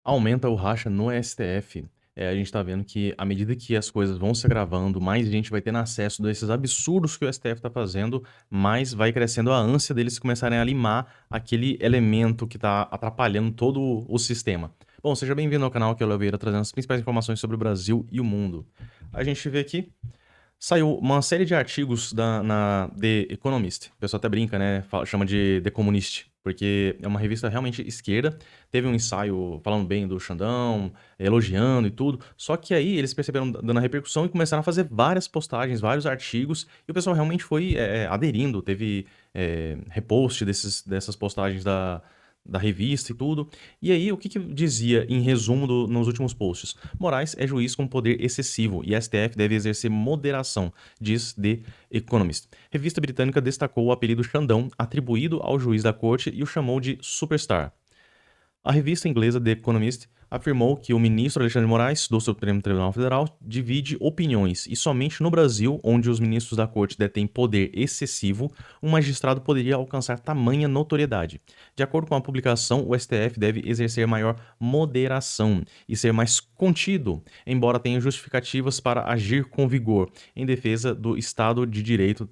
Aumenta o racha no STF. A gente tá vendo que, à medida que as coisas vão se agravando, mais gente vai tendo acesso desses absurdos que o STF tá fazendo, mais vai crescendo a ânsia deles começarem a limar aquele elemento que tá atrapalhando todo o sistema. Bom, seja bem-vindo ao canal, aqui é o Léo Vieira, trazendo as principais informações sobre o Brasil e o mundo. A gente vê aqui saiu uma série de artigos na The Economist. O pessoal até brinca, né? Chama de The Communist, porque é uma revista realmente esquerda. Teve um ensaio falando bem do Xandão, elogiando e tudo. Só que aí eles perceberam dando a repercussão e começaram a fazer várias postagens, vários artigos. E o pessoal realmente foi aderindo. Teve repost dessas postagens da revista e tudo. E aí, o que dizia em resumo nos últimos posts? Moraes é juiz com poder excessivo e STF deve exercer moderação, diz The Economist. Revista britânica destacou o apelido Xandão atribuído ao juiz da corte e o chamou de Superstar. A revista inglesa The Economist afirmou que o ministro Alexandre de Moraes, do Supremo Tribunal Federal, divide opiniões e somente no Brasil, onde os ministros da corte detêm poder excessivo, um magistrado poderia alcançar tamanha notoriedade. De acordo com a publicação, o STF deve exercer maior moderação e ser mais contido, embora tenha justificativas para agir com vigor em defesa do Estado de Direito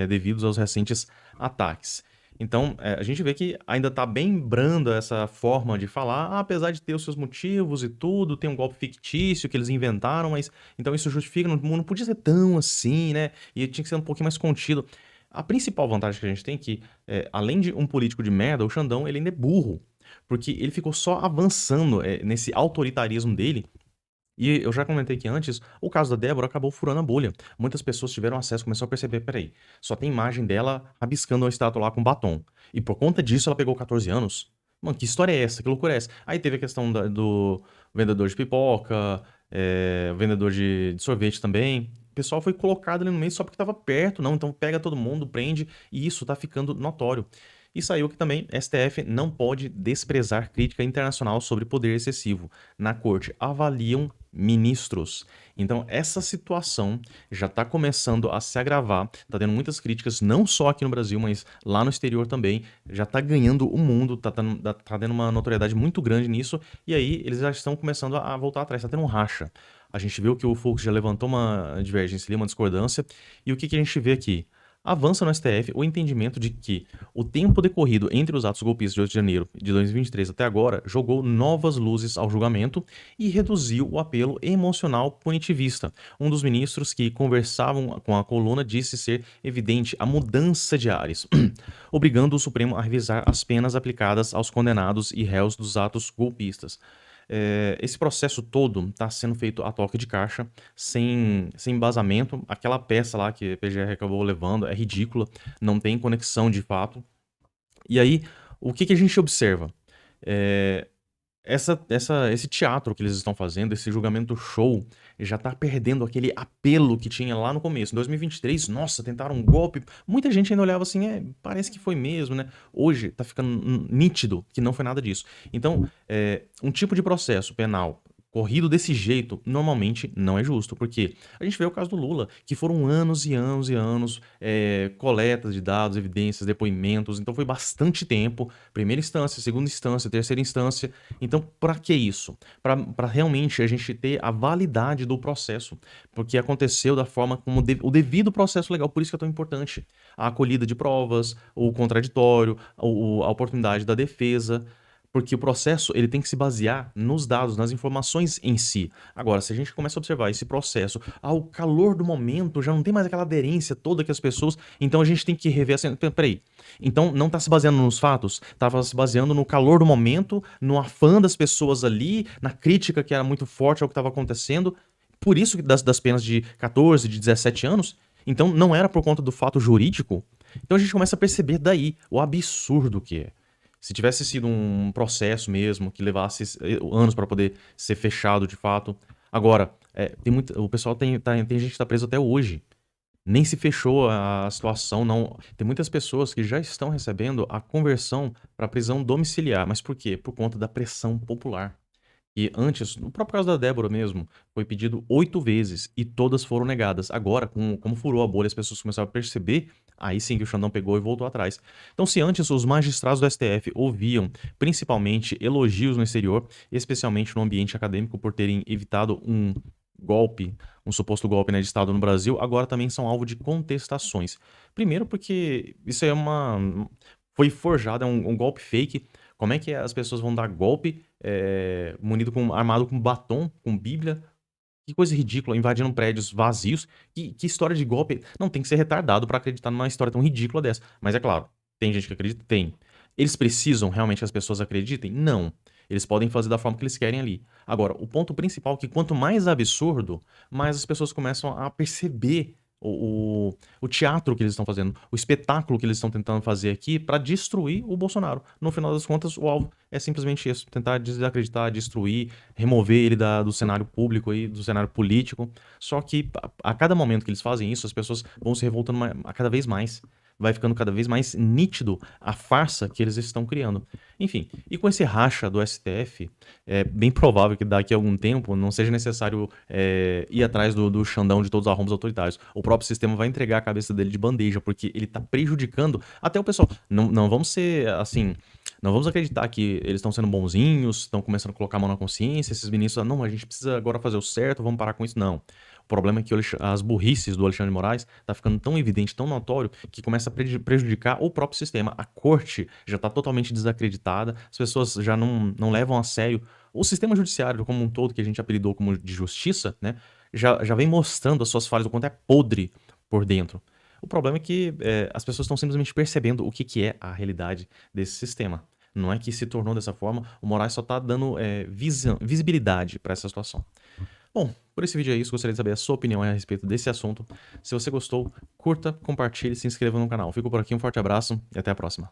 devidos aos recentes ataques. Então, a gente vê que ainda tá bem branda essa forma de falar, apesar de ter os seus motivos e tudo, tem um golpe fictício que eles inventaram, mas então isso justifica, não podia ser tão assim, né? E tinha que ser um pouquinho mais contido. A principal vantagem que a gente tem é que, além de um político de merda, o Xandão, ele ainda é burro, porque ele ficou só avançando, nesse autoritarismo dele, e eu já comentei aqui antes, o caso da Débora acabou furando a bolha. Muitas pessoas tiveram acesso, começou a perceber, peraí, só tem imagem dela rabiscando uma estátua lá com batom. E por conta disso ela pegou 14 anos? Mano, que história é essa? Que loucura é essa? Aí teve a questão do vendedor de pipoca, vendedor de sorvete também. O pessoal foi colocado ali no meio só porque tava perto, não, então pega todo mundo, prende, e isso tá ficando notório. E saiu que também STF não pode desprezar crítica internacional sobre poder excessivo. Na corte avaliam ministros. Então, essa situação já está começando a se agravar, está tendo muitas críticas, não só aqui no Brasil, mas lá no exterior também. Já está ganhando o mundo, está tendo uma notoriedade muito grande nisso, e aí eles já estão começando a voltar atrás, está tendo um racha. A gente viu que o Fux já levantou uma divergência ali, uma discordância, e o que a gente vê aqui? Avança no STF o entendimento de que o tempo decorrido entre os atos golpistas de 8 de janeiro de 2023 até agora jogou novas luzes ao julgamento e reduziu o apelo emocional punitivista. Um dos ministros que conversavam com a coluna disse ser evidente a mudança de ares, obrigando o Supremo a revisar as penas aplicadas aos condenados e réus dos atos golpistas. Esse processo todo está sendo feito a toque de caixa, sem embasamento. Aquela peça lá que a PGR acabou levando é ridícula, não tem conexão de fato. E aí, o que a gente observa? Eh, esse teatro que eles estão fazendo, esse julgamento show, já tá perdendo aquele apelo que tinha lá no começo. Em 2023, nossa, tentaram um golpe. Muita gente ainda olhava assim, parece que foi mesmo, né? Hoje tá ficando nítido que não foi nada disso. Então, um tipo de processo penal corrido desse jeito, normalmente não é justo, porque a gente vê o caso do Lula, que foram anos e anos e anos, coletas de dados, evidências, depoimentos, então foi bastante tempo, primeira instância, segunda instância, terceira instância, então para que isso? Para realmente a gente ter a validade do processo, porque aconteceu da forma como o devido processo legal, por isso que é tão importante, a acolhida de provas, o contraditório, a oportunidade da defesa, porque o processo ele tem que se basear nos dados, nas informações em si. Agora, se a gente começa a observar esse processo ao calor do momento, já não tem mais aquela aderência toda que as pessoas... Então a gente tem que rever assim, peraí. Então não tá se baseando nos fatos, tava se baseando no calor do momento, no afã das pessoas ali, na crítica que era muito forte ao que estava acontecendo. Por isso que das penas de 14, de 17 anos, então não era por conta do fato jurídico. Então a gente começa a perceber daí o absurdo que é. Se tivesse sido um processo mesmo, que levasse anos para poder ser fechado de fato. Agora, o pessoal tem gente que tá preso até hoje. Nem se fechou a situação, não. Tem muitas pessoas que já estão recebendo a conversão para prisão domiciliar. Mas por quê? Por conta da pressão popular. E antes, no próprio caso da Débora mesmo, foi pedido 8 vezes e todas foram negadas. Agora, como furou a bolha, as pessoas começaram a perceber Aí sim que o Xandão pegou e voltou atrás. Então, se antes os magistrados do STF ouviam principalmente elogios no exterior, especialmente no ambiente acadêmico, por terem evitado um golpe, um suposto golpe, né, de Estado no Brasil, agora também são alvo de contestações. Primeiro porque isso é uma... foi forjado, é um golpe fake. Como é que as pessoas vão dar golpe munido armado com batom, com bíblia? Que coisa ridícula, invadindo prédios vazios. Que história de golpe. Não, tem que ser retardado pra acreditar numa história tão ridícula dessa. Mas é claro, tem gente que acredita? Tem. Eles precisam realmente que as pessoas acreditem? Não. Eles podem fazer da forma que eles querem ali. Agora, o ponto principal é que quanto mais absurdo, mais as pessoas começam a perceber o teatro que eles estão fazendo, o espetáculo que eles estão tentando fazer aqui pra destruir o Bolsonaro. No final das contas, o alvo é simplesmente isso: tentar desacreditar, destruir, remover ele do cenário público aí, do cenário político. Só que a cada momento que eles fazem isso, as pessoas vão se revoltando a cada vez mais. Vai ficando cada vez mais nítido a farsa que eles estão criando. Enfim, e com esse racha do STF, é bem provável que daqui a algum tempo não seja necessário ir atrás do Xandão de todos os arrombos autoritários. O próprio sistema vai entregar a cabeça dele de bandeja, porque ele tá prejudicando até o pessoal. Não vamos ser assim. Não vamos acreditar que eles estão sendo bonzinhos, estão começando a colocar a mão na consciência, esses ministros, não, a gente precisa agora fazer o certo, vamos parar com isso. Não. O problema é que as burrices do Alexandre de Moraes tá ficando tão evidente, tão notório, que começa a prejudicar o próprio sistema. A corte já tá totalmente desacreditada, as pessoas já não levam a sério. O sistema judiciário como um todo, que a gente apelidou como de justiça, né, já vem mostrando as suas falhas, o quanto é podre por dentro. O problema é que as pessoas estão simplesmente percebendo o que é a realidade desse sistema. Não é que se tornou dessa forma, o Moraes só tá dando visibilidade para essa situação. Bom, por esse vídeo é isso, gostaria de saber a sua opinião a respeito desse assunto. Se você gostou, curta, compartilhe e se inscreva no canal. Fico por aqui, um forte abraço e até a próxima.